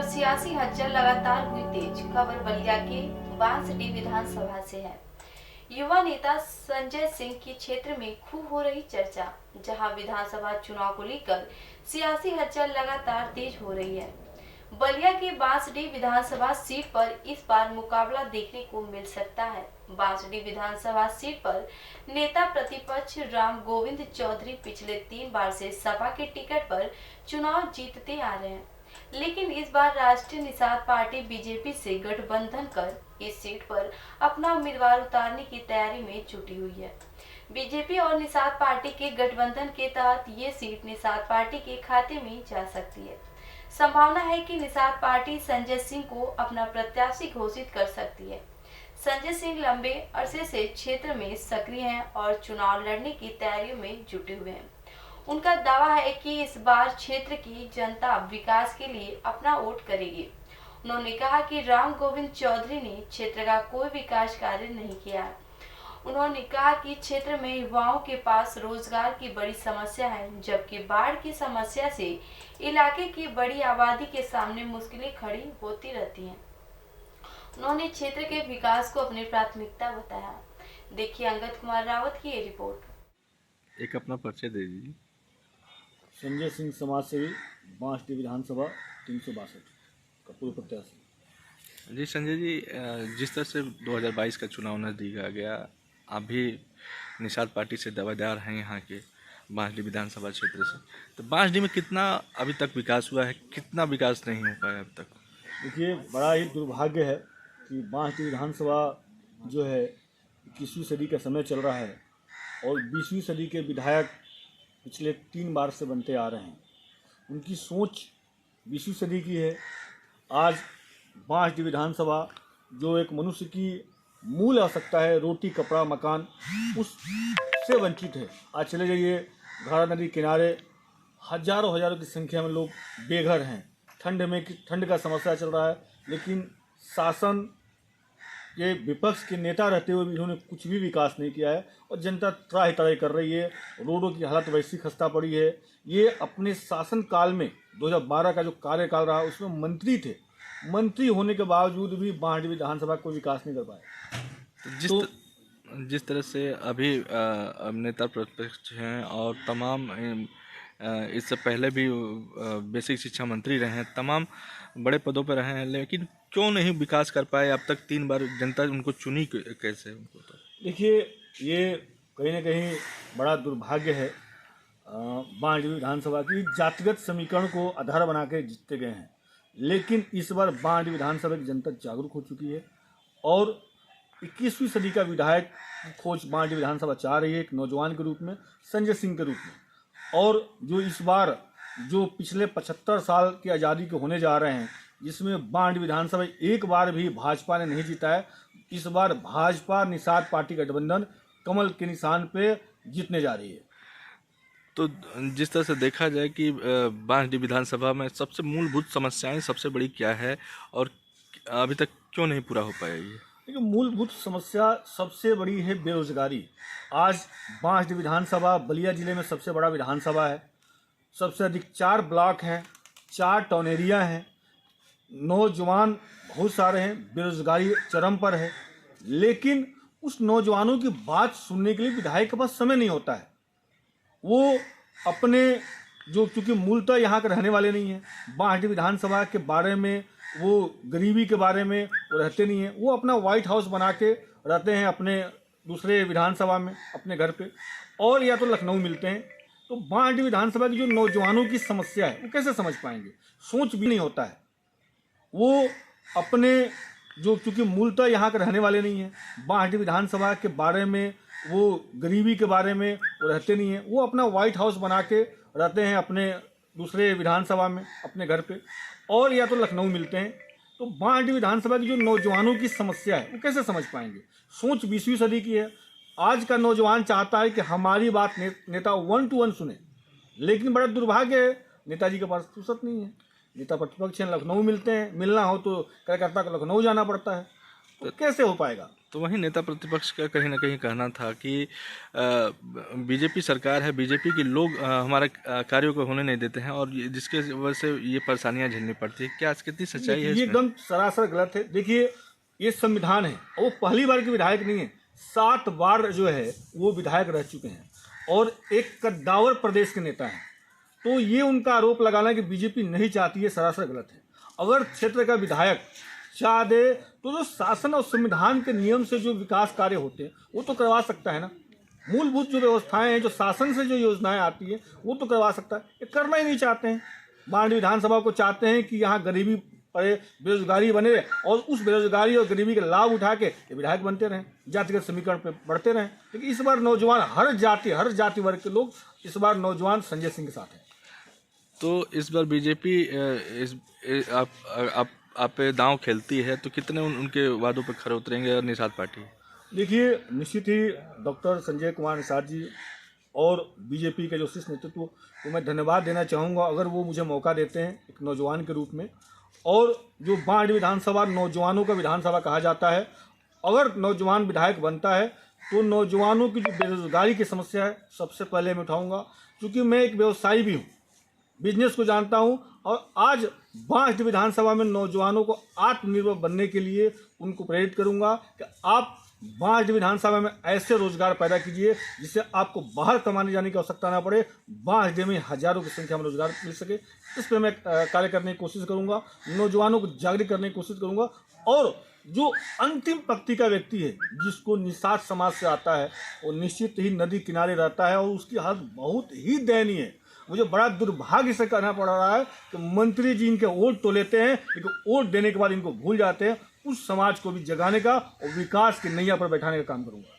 सियासी हलचल लगातार हुई तेज। खबर बलिया के बांसडीह विधानसभा से है। युवा नेता संजय सिंह की क्षेत्र में खूब हो रही चर्चा, जहां विधानसभा चुनाव को लेकर सियासी हलचल लगातार तेज हो रही है। बलिया के बांसडीह विधानसभा सीट पर इस बार मुकाबला देखने को मिल सकता है। बांसडीह विधानसभा सीट पर नेता प्रतिपक्ष राम गोविंद चौधरी पिछले 3 बार से सपा के टिकट पर चुनाव जीतते आ रहे हैं, लेकिन इस बार राष्ट्रीय निषाद पार्टी बीजेपी से गठबंधन कर इस सीट पर अपना उम्मीदवार उतारने की तैयारी में जुटी हुई है। बीजेपी और निषाद पार्टी के गठबंधन के तहत ये सीट निषाद पार्टी के खाते में जा सकती है। संभावना है कि निषाद पार्टी संजय सिंह को अपना प्रत्याशी घोषित कर सकती है। संजय सिंह लंबे अरसे से क्षेत्र में सक्रिय हैं और चुनाव लड़ने की तैयारियों में जुटे हुए हैं। उनका दावा है कि इस बार क्षेत्र की जनता विकास के लिए अपना वोट करेगी। उन्होंने कहा कि राम गोविंद चौधरी ने क्षेत्र का कोई विकास कार्य नहीं किया है। उन्होंने कहा कि क्षेत्र में युवाओं के पास रोजगार की बड़ी समस्या है, जबकि बाढ़ की समस्या से इलाके की बड़ी आबादी के सामने मुश्किलें खड़ी होती रहती हैं। उन्होंने क्षेत्र के विकास को अपनी प्राथमिकता बताया। देखिए अंगद कुमार रावत की ये रिपोर्ट। एक अपना परिचय दे दीजिए। संजय सिंह समाज सेवी, बांसडीह विधानसभा 362 का पूर्व प्रत्याशी। जी संजय जी, जिस तरह से 2022 का चुनाव नजदीक आ गया, आप भी निषाद पार्टी से दावेदार हैं यहाँ के बांसडीह विधानसभा क्षेत्र से, तो बांसडीह में कितना अभी तक विकास हुआ है, कितना विकास नहीं हो पाया अब तक? देखिए, बड़ा ही दुर्भाग्य है कि बांसडीह विधानसभा जो है 21वीं सदी का समय चल रहा है और 20वीं सदी के विधायक पिछले 3 बार से बनते आ रहे हैं। उनकी सोच 20वीं सदी की है। आज बांसडीह विधानसभा जो एक मनुष्य की मूल आवश्यकता है, रोटी कपड़ा मकान, उससे वंचित है। आज चले जाइए घाघरा नदी किनारे हजारों की संख्या में लोग बेघर हैं। ठंड का समस्या चल रहा है, लेकिन शासन ये विपक्ष के नेता रहते हुए भी इन्होंने कुछ भी विकास नहीं किया है और जनता त्राहि त्राहि कर रही है। रोडों की हालत वैसी खस्ता पड़ी है। ये अपने शासन काल में 2012 का जो कार्यकाल रहा उसमें मंत्री थे, मंत्री होने के बावजूद भी बांसडीह विधानसभा को विकास नहीं कर पाए। जिस तरह से अभी नेता प्रतिपक्ष हैं और तमाम इससे पहले भी बेसिक शिक्षा मंत्री रहे हैं, तमाम बड़े पदों पर रहे हैं, लेकिन क्यों नहीं विकास कर पाए अब तक? 3 बार जनता उनको चुनी कैसे? उनको तो देखिए, ये कहीं ना कहीं बड़ा दुर्भाग्य है। बांसडीह विधानसभा की जातिगत समीकरण को आधार बना के जीतते गए हैं, लेकिन इस बार बांसडीह विधानसभा की जनता जागरूक हो चुकी है और 21वीं सदी का विधायक की खोज बांसडीह विधानसभा चाह रही है, एक नौजवान के रूप में, संजय सिंह के रूप में। और जो इस बार जो पिछले 75 साल की आज़ादी के होने जा रहे हैं, जिसमें बांसडीह विधानसभा एक बार भी भाजपा ने नहीं जीता है, इस बार भाजपा निषाद पार्टी गठबंधन कमल के निशान पे जीतने जा रही है। तो जिस तरह से देखा जाए कि बांसडीह विधानसभा में सबसे मूलभूत समस्याएं सबसे बड़ी क्या है और अभी तक क्यों नहीं पूरा हो पाया ये? देखिए, मूलभूत समस्या सबसे बड़ी है बेरोजगारी। आज बांसडीह विधानसभा बलिया जिले में सबसे बड़ा विधानसभा है। सबसे अधिक 4 ब्लॉक हैं, 4 टाउन एरिया हैं, नौजवान बहुत सारे हैं, बेरोजगारी चरम पर है। लेकिन उस नौजवानों की बात सुनने के लिए विधायक के पास समय नहीं होता है। वो अपने जो चूँकि मूलतः यहाँ के रहने वाले नहीं हैं, बांसडीह विधानसभा के बारे में, वो गरीबी के बारे में वो रहते नहीं हैं। वो अपना व्हाइट हाउस बना के रहते हैं अपने दूसरे विधानसभा में, अपने घर पे, और या तो लखनऊ मिलते हैं। तो बांसडीह विधानसभा की जो नौजवानों की समस्या है वो कैसे समझ पाएंगे? सोच भी नहीं होता है। वो अपने जो चूँकि मूलतः यहाँ के रहने वाले नहीं हैं, बांसडीह विधानसभा के बारे में, वो गरीबी के बारे में वो रहते नहीं हैं। वो अपना व्हाइट हाउस बना के रहते हैं अपने दूसरे विधानसभा में, अपने घर पे, और या तो लखनऊ मिलते हैं। तो बांसडीह विधानसभा की जो नौजवानों की समस्या है वो कैसे समझ पाएंगे? सोच 20वीं सदी की है। आज का नौजवान चाहता है कि हमारी बात नेता 1 to 1 सुने, लेकिन बड़ा दुर्भाग्य है नेताजी के पास फुर्सत नहीं है। नेता प्रतिपक्ष हैं, लखनऊ मिलते हैं, मिलना हो तो कार्यकर्ता को लखनऊ जाना पड़ता है। तो कैसे हो पाएगा? तो वहीं नेता प्रतिपक्ष का कहीं ना कहीं कहना था कि बीजेपी सरकार है, बीजेपी के लोग हमारे कार्यों को होने नहीं देते हैं और जिसके वजह से ये परेशानियां झेलनी पड़ती है। क्या कितनी सच्चाई है ये इसमें? एकदम सरासर गलत है। देखिए, ये संविधान है और वो पहली बार के विधायक नहीं है, 7 बार जो है वो विधायक रह चुके हैं और एक कद्दावर प्रदेश के नेता हैं। तो ये उनका आरोप लगाना कि बीजेपी नहीं चाहती है, सरासर गलत है। अगर क्षेत्र का विधायक चाह दे तो जो शासन और संविधान के नियम से जो विकास कार्य होते हैं वो तो करवा सकता है ना। मूलभूत जो व्यवस्थाएं हैं, जो शासन से जो योजनाएं आती हैं वो तो करवा सकता है। ये करना ही नहीं चाहते हैं। बांड विधानसभा को चाहते हैं कि यहाँ गरीबी पड़े, बेरोजगारी बने और उस बेरोजगारी और गरीबी का लाभ उठा के ये विधायक बनते रहें, जातिगत समीकरण पे बढ़ते रहें। लेकिन इस बार नौजवान हर जाति वर्ग के लोग इस बार नौजवान संजय सिंह के साथ हैं। तो इस बार बीजेपी आप पे दांव खेलती है तो कितने उनके वादों पर खरे उतरेंगे और निषाद पार्टी? देखिए, निश्चित ही डॉक्टर संजय कुमार निषाद जी और बीजेपी के जो शीर्ष नेतृत्व को मैं धन्यवाद देना चाहूँगा अगर वो मुझे मौका देते हैं एक नौजवान के रूप में। और जो बांड विधानसभा नौजवानों का विधानसभा कहा जाता है, अगर नौजवान विधायक बनता है तो नौजवानों की जो बेरोजगारी की समस्या है सबसे पहले मैं उठाऊँगा, क्योंकि मैं एक व्यवसायी भी हूँ, बिजनेस को जानता हूं। और आज बांस विधानसभा में नौजवानों को आत्मनिर्भर बनने के लिए उनको प्रेरित करूंगा कि आप बांस विधानसभा में ऐसे रोजगार पैदा कीजिए जिससे आपको बाहर कमाने जाने की आवश्यकता ना पड़े, बांस में हजारों की संख्या में रोजगार मिल सके। इस पर मैं कार्य करने की कोशिश करूंगा, नौजवानों को जागृत करने की कोशिश करूंगा। और जो अंतिम पंक्ति का व्यक्ति है जिसको निषाद समाज से आता है वो निश्चित ही नदी किनारे रहता है और उसकी हालत बहुत ही दयनीय है। मुझे बड़ा दुर्भाग्य से कहना पड़ रहा है कि मंत्री जी इनके वोट तो लेते हैं लेकिन वोट देने के बाद इनको भूल जाते हैं। उस समाज को भी जगाने का और विकास की नैया पर बैठाने का काम करूंगा।